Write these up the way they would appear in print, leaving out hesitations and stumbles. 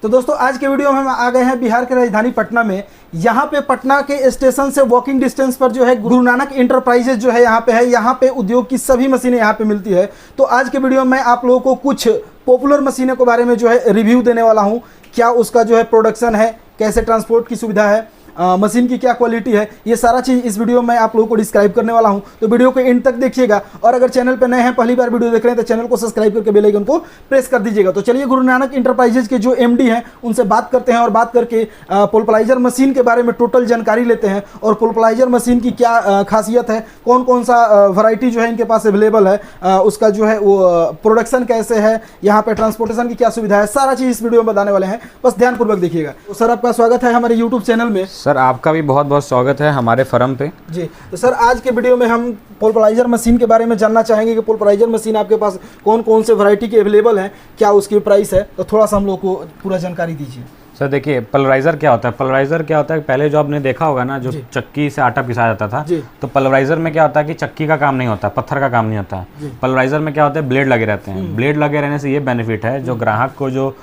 तो दोस्तों आज के वीडियो में हम आ गए हैं बिहार के राजधानी पटना में। यहाँ पे पटना के स्टेशन से वॉकिंग डिस्टेंस पर जो है गुरु नानक इंटरप्राइजेज जो है यहाँ पे है। यहाँ पे उद्योग की सभी मशीनें यहाँ पे मिलती है। तो आज के वीडियो में आप लोगों को कुछ पॉपुलर मशीनों के बारे में जो है रिव्यू देने वाला हूँ। क्या उसका जो है प्रोडक्शन है, कैसे ट्रांसपोर्ट की सुविधा है, मशीन की क्या क्वालिटी है, ये सारा चीज़ इस वीडियो में आप लोगों को डिस्क्राइब करने वाला हूं। तो वीडियो को एंड तक देखिएगा और अगर चैनल पर नए हैं, पहली बार वीडियो देख रहे हैं तो चैनल को सब्सक्राइब करके बेल आइकन को प्रेस कर दीजिएगा। तो चलिए गुरु नानक इंटरप्राइजेज के जो एमडी हैं उनसे बात करते हैं और बात करके पोलपलाइजर मशीन के बारे में टोटल जानकारी लेते हैं और पोलपलाइजर मशीन की क्या खासियत है, कौन कौन सा वैरायटी जो है इनके पास अवेलेबल है, उसका जो है वो प्रोडक्शन कैसे है, यहाँ पे ट्रांसपोर्टेशन की क्या सुविधा है, सारा चीज़ इस वीडियो में बताने वाले हैं। बस ध्यानपूर्वक देखिएगा। तो सर आपका स्वागत है हमारे यूट्यूब चैनल में। सर आपका भी बहुत बहुत स्वागत है हमारे फर्म पे जी। तो सर आज के वीडियो में हम पोलपलाइजर मशीन के बारे में जानना चाहेंगे कि पोलपलाइजर मशीन आपके पास कौन कौन से वैरायटी के अवेलेबल हैं, क्या उसकी प्राइस है, तो थोड़ा सा हम लोग को पूरा जानकारी दीजिए। सर देखिए पल्वराइजर क्या होता है। पल्वराइजर क्या होता है, पहले जो आपने देखा होगा ना, जो चक्की से आटा पिसाया जाता था, तो पल्वराइजर में क्या होता है कि चक्की का काम नहीं होता, पत्थर का काम नहीं होता है। पल्वराइजर में क्या होता है, ब्लेड लगे रहते हैं। ब्लेड लगे रहने से ये बेनिफिट है, जो ग्राहक को जो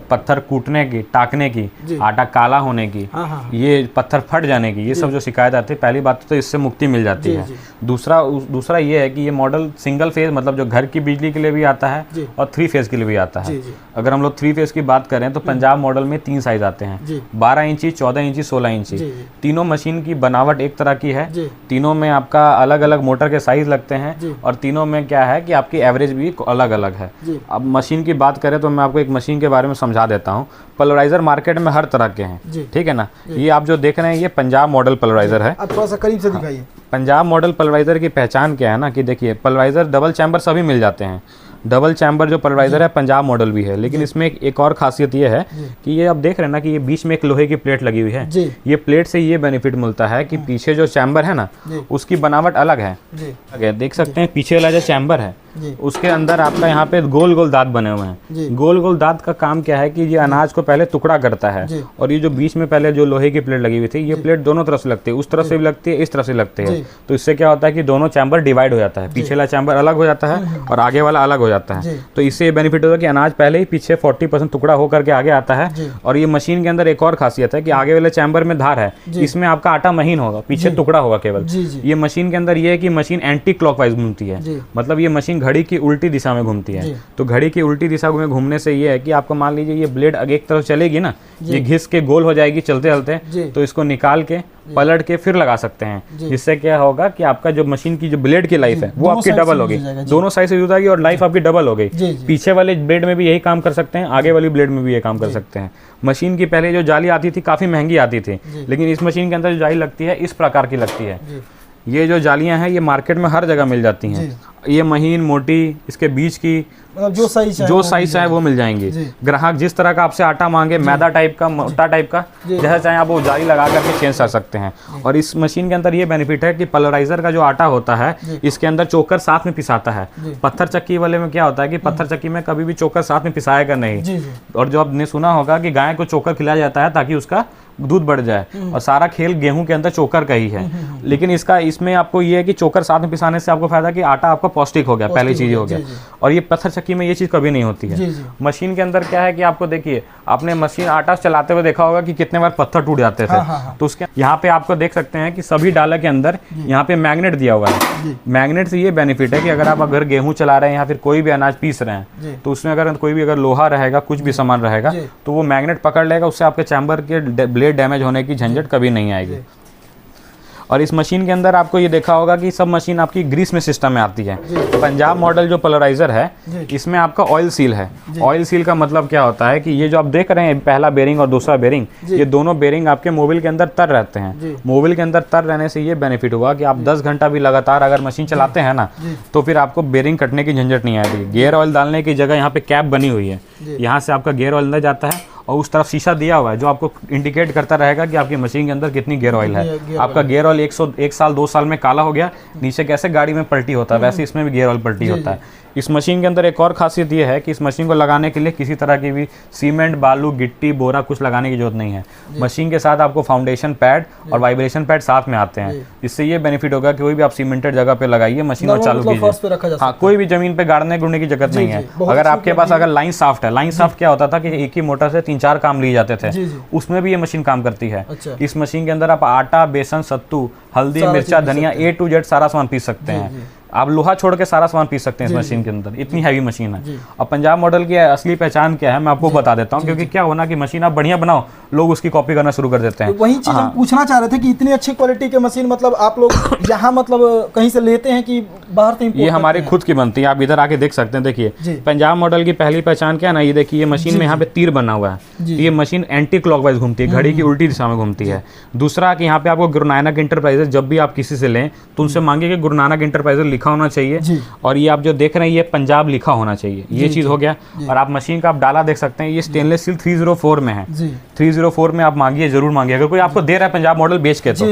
पत्थर कूटने की, टाकने की, आटा काला होने की, ये पत्थर फट जाने की, ये सब जो शिकायत आती है, पहली बात तो इससे मुक्ति मिल जाती है। दूसरा ये है कि ये मॉडल सिंगल फेज, मतलब जो घर की बिजली के लिए भी आता है और 3 फेज के लिए भी आता है। अगर हम लोग 3 फेज की बात करें तो पंजाब मॉडल में 3 साइज आते हैं, 12 इंची, 14 इंची, 16 इंची। तीनों मशीन की बनावट एक तरह की है, तीनों में आपका अलग अलग मोटर के साइज लगते हैं और तीनों में क्या है कि आपकी एवरेज भी अलग अलग है। अब मशीन की बात करें तो मैं आपको एक मशीन के बारे में समझा देता हूँ। पल्वराइजर मार्केट में हर तरह के हैं, ठीक है ना। ये आप जो देख रहे हैं ये पंजाब मॉडल पल्वराइजर है। आप थोड़ा सा करीब से दिखाइए। पंजाब मॉडल पल्वराइजर की पहचान क्या है ना कि देखिए पल्वराइजर डबल चैम्बर सभी मिल जाते हैं। डबल चैम्बर जो पल्वराइजर है पंजाब मॉडल भी है, लेकिन इसमें एक और खासियत ये है कि ये आप देख रहे हैं ना कि ये बीच में एक लोहे की प्लेट लगी हुई है। ये प्लेट से ये बेनिफिट मिलता है कि पीछे जो चैम्बर है ना उसकी बनावट अलग है। देख सकते हैं पीछे वाला जो चैम्बर है उसके अंदर आपका यहाँ पे गोल गोल दांत बने हुए हैं। गोल गोल दांत का काम क्या है कि ये अनाज को पहले टुकड़ा करता है और ये जो बीच में पहले जो लोहे की प्लेट लगी हुई थी, ये प्लेट दोनों तरफ से लगती है, उस तरफ से भी लगती है, इस तरफ से लगती है। तो इससे क्या होता है कि दोनों चैम्बर डिवाइड हो जाता है, पीछे वाला चैम्बर अलग हो जाता है और आगे वाला अलग हो जाता है। तो इससे ये बेनिफिट होता है कि अनाज पहले ही पीछे 40% टुकड़ा होकर के आगे आता है। और ये मशीन के अंदर एक और खासियत है कि आगे वाले चैम्बर में धार है, इसमें आपका आटा महीन होगा, पीछे टुकड़ा होगा केवल। ये मशीन के अंदर ये है कि मशीन एंटी क्लॉकवाइज घूमती है, मतलब ये मशीन घड़ी की उल्टी दिशा में घूमती है। तो घड़ी की उल्टी दिशा में घूमने से ये है कि आपको मान लीजिए ये ब्लेड एक तरफ चलेगी ना, ये घिस के गोल हो जाएगी चलते चलते, तो इसको निकाल के पलट के फिर लगा सकते हैं। जिससे क्या होगा कि आपका जो मशीन की जो ब्लेड की लाइफ है वो आपकी डबल होगी, दोनों साइड से यूज आएगी और लाइफ आपकी डबल हो गई। पीछे वाले ब्लेड में भी यही काम कर सकते हैं, आगे वाली ब्लेड में भी यही काम कर सकते हैं। मशीन की पहले जो जाली आती थी काफी महंगी आती थी, लेकिन इस मशीन के अंदर जो जाली लगती है इस प्रकार की लगती है। ये जो जालियां हैं ये मार्केट में हर जगह मिल जाती हैं। ये महीन, मोटी, इसके बीच की जो साइज है वो मिल जाएंगी। ग्राहक जिस तरह का आपसे आटा मांगे, मैदा टाइप का, मोटा टाइप का, जैसा चाहे आप वो जाली लगा करके चेंज कर सकते हैं। और इस मशीन के अंदर ये बेनिफिट है कि पल्वराइजर का जो आटा होता है इसके अंदर चोकर साथ में पिसाता है। पत्थर चक्की वाले में क्या होता है कि पत्थर चक्की में कभी भी चोकर साथ में पिसाएगा नहीं। और जो आपने सुना होगा कि गाय को चोकर खिलाया जाता है ताकि उसका दूध बढ़ जाए, और सारा खेल गेहूं के अंदर चोकर का ही है। लेकिन इसमें आपको ये है कि चोकर साथ में पिसाने से आपको फायदा कि आटा आपका पौष्टिक हो गया, पहली चीज हो गया। और ये पत्थर चक्की में ये चीज कभी नहीं होती है। मशीन के अंदर क्या है कि आपको देखिए, आपने मशीन आटा चलाते हुए देखा होगा कि कितने बार पत्थर टूट जाते थे। तो उसके यहाँ पे आपको देख सकते हैं कि सभी डाला के अंदर यहाँ पे मैग्नेट दिया हुआ है। मैग्नेट से ये बेनिफिट है कि अगर आप अगर गेहूं चला रहे हैं या फिर कोई भी अनाज पीस रहे हैं, तो उसमें अगर कोई भी अगर लोहा रहेगा, कुछ भी सामान रहेगा, तो वो मैग्नेट पकड़ लेगा, उससे आपके चैम्बर के ब्लेड डैमेज होने की झंझट कभी नहीं आएगी। और इस मशीन के अंदर आपको ये देखा होगा कि सब मशीन आपकी ग्रीस में सिस्टम में आती है। पंजाब मॉडल जो पल्वराइजर है इसमें आपका ऑयल सील है। ऑयल सील का मतलब क्या होता है कि ये जो आप देख रहे हैं, पहला बेरिंग और दूसरा बेरिंग, ये दोनों बेरिंग आपके मोबिल के अंदर तर रहते हैं। मोबिल के अंदर तर रहने से ये बेनिफिट हुआ कि आप 10 घंटा भी लगातार अगर मशीन चलाते हैं ना, तो फिर आपको बेरिंग कटने की झंझट नहीं आएगी। गियर ऑयल डालने की जगह यहाँ पे कैप बनी हुई है, यहाँ से आपका गियर ऑयल अंदर जाता है और उस तरफ शीशा दिया हुआ है जो आपको इंडिकेट करता रहेगा कि आपकी मशीन के अंदर कितनी गियर ऑयल है। आपका गियर ऑयल 1 साल 2 साल में काला हो गया, नीचे कैसे गाड़ी में पलटी होता है वैसे इसमें भी गियर ऑयल पलटी होता है। इस मशीन के अंदर एक और खासियत ये है कि इस मशीन को लगाने के लिए किसी तरह की भी सीमेंट, बालू, गिट्टी, बोरा कुछ लगाने की जरूरत नहीं है। मशीन के साथ आपको फाउंडेशन पैड और वाइब्रेशन पैड साथ में आते हैं। इससे ये बेनिफिट होगा कि कोई भी आप सीमेंटेड जगह पे लगाइए मशीन और चालू कीजिए। हाँ, कोई भी जमीन पे गाड़ने गुड़ने की जरूरत नहीं है। अगर आपके पास अगर लाइन साफ्ट है, लाइन साफ्ट क्या होता था कि एक ही मोटर से 3-4 काम लिए जाते थे, उसमें भी ये मशीन काम करती है। इस मशीन के अंदर आप आटा, बेसन, सत्तू, हल्दी, मिर्चा, धनिया A to Z सारा सामान पीस सकते हैं। आप लोहा छोड़ के सारा सामान पीस सकते हैं इस मशीन के अंदर, इतनी हैवी मशीन है। अब पंजाब मॉडल की असली पहचान क्या है मैं आपको बता देता हूँ, क्योंकि क्या होना कि मशीन आप बढ़िया बनाओ, लोग उसकी कॉपी करना शुरू कर देते हैं। वही चीज हम पूछना चाह रहे थे कि इतनी अच्छी क्वालिटी के मशीन मतलब आप लोग यहाँ मतलब कहीं से लेते हैं कि बाहर से ये हमारी खुद की बनती है। आप इधर आके देख सकते हैं। देखिए पंजाब मॉडल की पहली पहचान क्या है ना, ये देखिए ये मशीन में यहाँ पे तीर बना हुआ है। ये मशीन एंटी क्लॉकवाइज घूमती है, घड़ी की उल्टी दिशा में घूमती है। दूसरा कि यहाँ पे आपको गुरु नानक इंटरप्राइजेज, जब भी आप किसी से लें तो उनसे मांगे कि गुरु नानक इंटरप्राइजेज लिखा होना चाहिए, और ये आप जो देख रहे हैं ये पंजाब लिखा होना चाहिए। ये चीज हो गया। और आप मशीन का आप डाला देख सकते हैं, ये स्टेनलेस स्टील 304 में है। 304 में आप मांगिए, जरूर मांगिए। अगर कोई आपको दे रहा है पंजाब मॉडल बेच के तो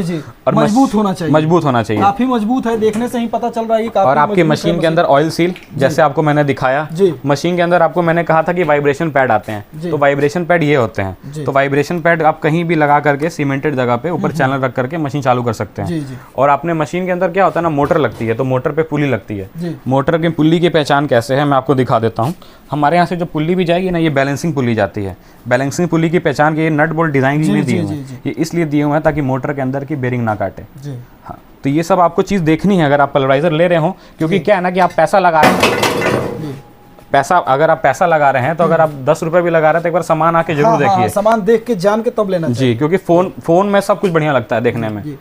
और मजबूत होना चाहिए, मजबूत होना चाहिए। काफी मजबूत है, देखने से ही पता चल रहा है। और आपकी मशीन के अंदर ऑयल सील, जैसे आपको मैंने दिखाया, मशीन के अंदर आपको मैंने कहा था कि वाइब्रेशन पैड आते हैं, तो वाइब्रेशन पैड ये होते हैं। तो वाइब्रेशन पैड आप कहीं भी लगा करके सीमेंटेड जगह पे ऊपर चैनल रख करके मशीन चालू कर सकते हैं। और आपने मशीन के अंदर क्या होता है ना, मोटर लगती है, तो मोटर पे पुली लगती है। मोटर की पुल्ली की पहचान कैसे है मैं आपको दिखा देता हूँ। हमारे यहाँ से जो पुल्ली भी जाएगी ना, ये बैलेंसिंग पुल्ली जाती है। बैलेंसिंग पुल्ली की पहचान के ये नट बोल्ट डिजाइन में दिए हुए हैं। ये इसलिए दिए हुए हैं ताकि मोटर के अंदर की बेरिंग ना काटे। हाँ, तो ये सब आपको चीज़ देखनी है अगर आप पल्वराइजर ले रहे हो, क्योंकि क्या है ना कि आप पैसा लगा रहे हैं, अगर आप पैसा लगा रहे हैं तो अगर आप 10 रुपए भी लगा रहे हैं तो एक बार सामान आके जरूर देखिए। सामान देख के जान के तब लेना चाहिए। जी, क्योंकि फोन में सब कुछ बढ़िया लगता है देखने में।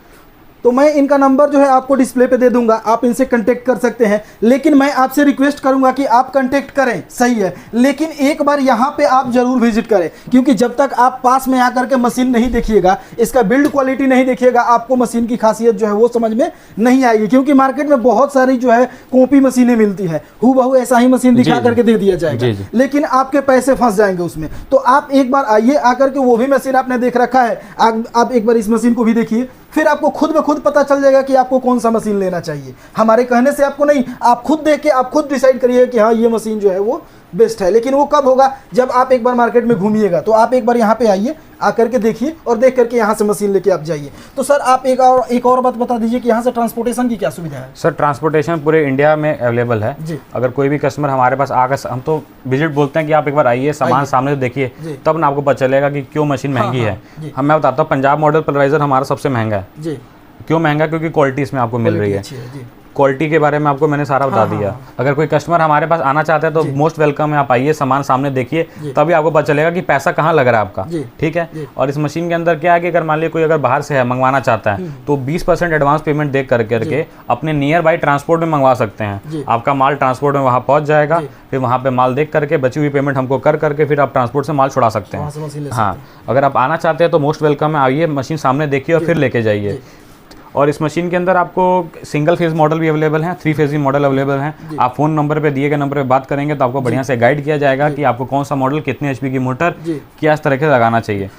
तो मैं इनका नंबर जो है आपको डिस्प्ले पे दे दूंगा, आप इनसे कांटेक्ट कर सकते हैं। लेकिन मैं आपसे रिक्वेस्ट करूंगा कि आप कांटेक्ट करें, सही है, लेकिन एक बार यहाँ पे आप जरूर विजिट करें, क्योंकि जब तक आप पास में आकर के मशीन नहीं देखिएगा, इसका बिल्ड क्वालिटी नहीं देखिएगा, आपको मशीन की खासियत जो है वो समझ में नहीं आएगी। क्योंकि मार्केट में बहुत सारी जो है कॉपी मशीनें मिलती है, हूबहू ऐसा ही मशीन दिखा करके दे दिया जाएगा, लेकिन आपके पैसे फंस जाएंगे उसमें। तो आप एक बार आइए, आकर के वो भी मशीन आपने देख रखा है, आप एक बार इस मशीन को भी देखिए, फिर आपको खुद ब खुद पता चल जाएगा कि आपको कौन सा मशीन लेना चाहिए। हमारे कहने से आपको नहीं, आप खुद देख के आप खुद डिसाइड करिए कि हाँ ये मशीन जो है वो बेस्ट है। लेकिन वो कब होगा, जब आप एक बार मार्केट में घूमिएगा। तो आप एक बार यहाँ पे आइए, आकर के देखिए और देख करके यहाँ से मशीन लेके आप जाइए। तो सर आप एक और बात बता दीजिए कि यहाँ से ट्रांसपोर्टेशन की क्या सुविधा है? सर ट्रांसपोर्टेशन पूरे इंडिया में अवेलेबल है। अगर कोई भी कस्टमर हमारे पास आकर, हम तो विजिट बोलते हैं कि आप एक बार आइए, सामान सामने से देखिए, तब ना आपको पता चलेगा कि क्यों मशीन महंगी है। मैं बताता हूँ, पंजाब मॉडल पल्वराइजर हमारा सबसे महंगा है। क्यों महंगा? क्योंकि क्वालिटी इसमें आपको मिल रही है। क्वालिटी के बारे में आपको मैंने सारा बता दिया। अगर कोई कस्टमर हमारे पास आना चाहता है तो मोस्ट वेलकम है, आप आइए, सामान सामने देखिए, तभी आपको पता चलेगा कि पैसा कहाँ लग रहा है आपका। ठीक है। और इस मशीन के अंदर क्या है कि अगर मान लीजिए कोई अगर बाहर से है मंगवाना चाहता है तो 20% एडवांस पेमेंट दे करके अपने नियर बाई ट्रांसपोर्ट में मंगवा सकते हैं। आपका माल ट्रांसपोर्ट में वहाँ पहुँच जाएगा, फिर वहाँ पे माल देख करके बची हुई पेमेंट हमको कर करके फिर आप ट्रांसपोर्ट से माल छुड़ा सकते हैं। हाँ, अगर आप आना चाहते हैं तो मोस्ट वेलकम है, आइए, मशीन सामने देखिए और फिर लेके जाइए। और इस मशीन के अंदर आपको सिंगल फेज मॉडल भी अवेलेबल है, 3 फेज मॉडल अवेलेबल है। आप फोन नंबर पे दिए गए नंबर पे बात करेंगे तो आपको बढ़िया से गाइड किया जाएगा कि आपको कौन सा मॉडल, कितने HP की मोटर, किस तरह से लगाना चाहिए।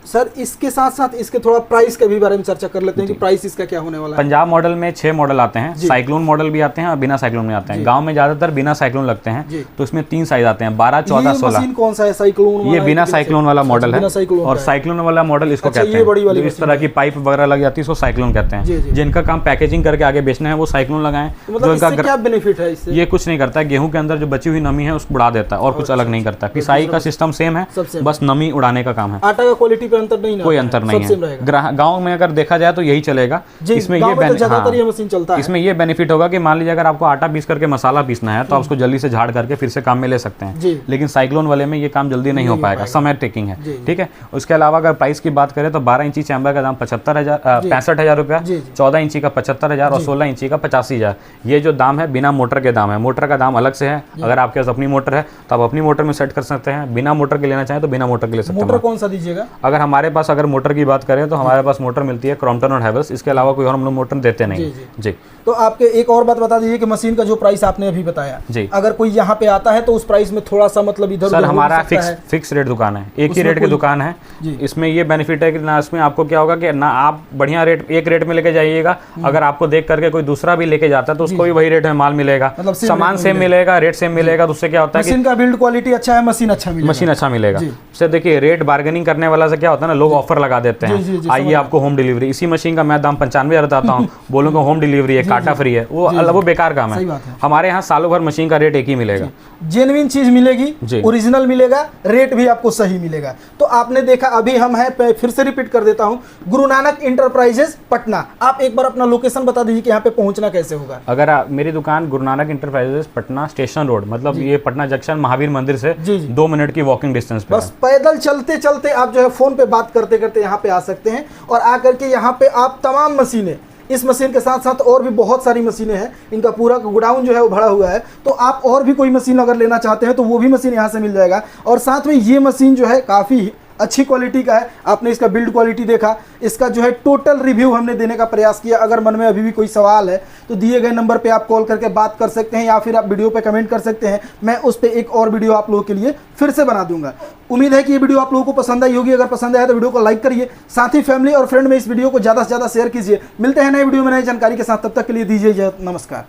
सर इसके साथ साथ इसके थोड़ा प्राइस के भी बारे में चर्चा कर लेते हैं कि प्राइस इसका क्या होने वाला है। पंजाब मॉडल में 6 मॉडल आते हैं, साइक्लोन मॉडल भी आते हैं और बिना साइक्लोन में आते हैं। गांव में ज्यादातर बिना साइक्लोन लगते हैं, तो इसमें 3 साइज आते हैं, 12, 14, 16। कौन सा है? साइक्लोन? ये बिना साइक्लोन वाला मॉडल है, और साइक्लोन वाला मॉडल इसको कहते हैं। इस तरह की पाइप वगैरह लग जाती है, इसको साइक्लोन कहते हैं। जिनका काम पैकेजिंग करके आगे बेचना है वो साइक्लोन लगाएं। मतलब इससे क्या बेनिफिट है इससे? ये कुछ नहीं करता है, गेहूं के अंदर जो बची हुई नमी है उसको उड़ा देता है और कुछ अलग नहीं करता। पिसाई का सिस्टम सेम है, बस नमी उड़ाने का काम है। आटा का क्वालिटी पे अंतर नहीं, कोई अंतर नहीं है। गांव में अगर देखा जाए तो यही चलेगा। इसमें ये मशीन चलता है। इसमें ये बेनिफिट होगा कि मान लीजिए अगर आपको आटा पीस करके मसाला पीसना है तो आप उसको जल्दी से झाड़ करके फिर से काम में ले सकते हैं। लेकिन साइक्लोन वाले में ये काम जल्दी नहीं हो पाएगा, समय टेकिंग है। ठीक है। उसके अलावा अगर प्राइस की बात करें तो 12 इंची चैम्बर का दाम 65,000 रुपया, 14 इंची का 75,000 और 16 इंची का 85,000। ये जो दाम है बिना मोटर के दाम है। मोटर का दाम अलग से है। अगर आपके पास अपनी मोटर है तो आप अपनी मोटर में सेट कर सकते हैं, बिना मोटर के लेना चाहें तो बिना मोटर के ले सकते हैं। मोटर कौन सा दीजिएगा? अगर हमारे पास अगर मोटर की बात करें तो हमारे पास मोटर मिलती है क्रॉम्पटन और हैवेल्स, इसके अलावा कोई और हम लोग मोटर देते नहीं। जी। तो आपके एक और बात बता दीजिए कि मशीन का जो प्राइस आपने अभी बताया जी, अगर कोई यहाँ पे आता है तो उस प्राइस में थोड़ा सा मतलब इधर सर हमारा फिक्स रेट दुकान है, एक ही रेट की दुकान है। इसमें ये बेनिफिट है कि ना इसमें आपको क्या होगा कि ना आप बढ़िया रेट एक रेट में लेके जाइएगा, अगर आपको देख करके कोई दूसरा भी लेके जाता है तो उसको भी वही रेट में माल मिलेगा, मतलब सामान सेम मिलेगा, रेट सेम मिलेगा। तो उससे क्या होता है कि मशीन का बिल्ड क्वालिटी अच्छा है, मशीन अच्छा मिलेगा। उससे देखिए रेट बार्गेनिंग करने वाला से क्या होता है ना, लोग ऑफर लगा देते हैं, आइए आपको होम डिलीवरी। इसी मशीन का मैं दाम 95,000 बताता हूँ, बोलूँगा होम डिलीवरी है, काटा फ्री है, वो बेकार काम है। हमारे यहाँ सालों भर मशीन का रेट एक ही मिलेगा, जेन्युइन चीज मिलेगी, ओरिजिनल मिलेगा, रेट भी आपको सही मिलेगा। तो आपने देखा, अभी हम हैं, फिर से रिपीट कर देता हूं, गुरु नानक इंटरप्राइजेस पटना। आप एक बार अपना लोकेशन बता दीजिए कि यहाँ पे पहुंचना कैसे होगा। अगर मेरी दुकान Guru Nanak enterprises Patna station road, मतलब ये पटना जंक्शन महावीर मंदिर से 2 मिनट की वॉकिंग डिस्टेंस पे, बस पैदल चलते चलते आप जो है फोन पे बात करते करते यहाँ पे आ सकते हैं और आकर के यहाँ पे आप तमाम मशीनें, इस मशीन के साथ साथ और भी बहुत सारी मशीनें हैं, इनका पूरा गोडाउन जो है वो भरा हुआ है। तो आप और भी कोई मशीन अगर लेना चाहते हैं तो वो भी मशीन यहाँ से मिल जाएगा। और साथ में ये मशीन जो है काफ़ी अच्छी क्वालिटी का है, आपने इसका बिल्ड क्वालिटी देखा, इसका जो है टोटल रिव्यू हमने देने का प्रयास किया। अगर मन में अभी भी कोई सवाल है तो दिए गए नंबर पे आप कॉल करके बात कर सकते हैं या फिर आप वीडियो पे कमेंट कर सकते हैं, मैं उस पर एक और वीडियो आप लोगों के लिए फिर से बना दूंगा। उम्मीद है कि ये वीडियो आप लोगों को पसंद आई होगी। अगर पसंद आया तो वीडियो को लाइक करिए, साथ ही फैमिली और फ्रेंड में इस वीडियो को ज़्यादा से ज़्यादा शेयर कीजिए। मिलते हैं नए वीडियो में नई जानकारी के साथ, तब तक के लिए दीजिए इजाज़त, नमस्कार।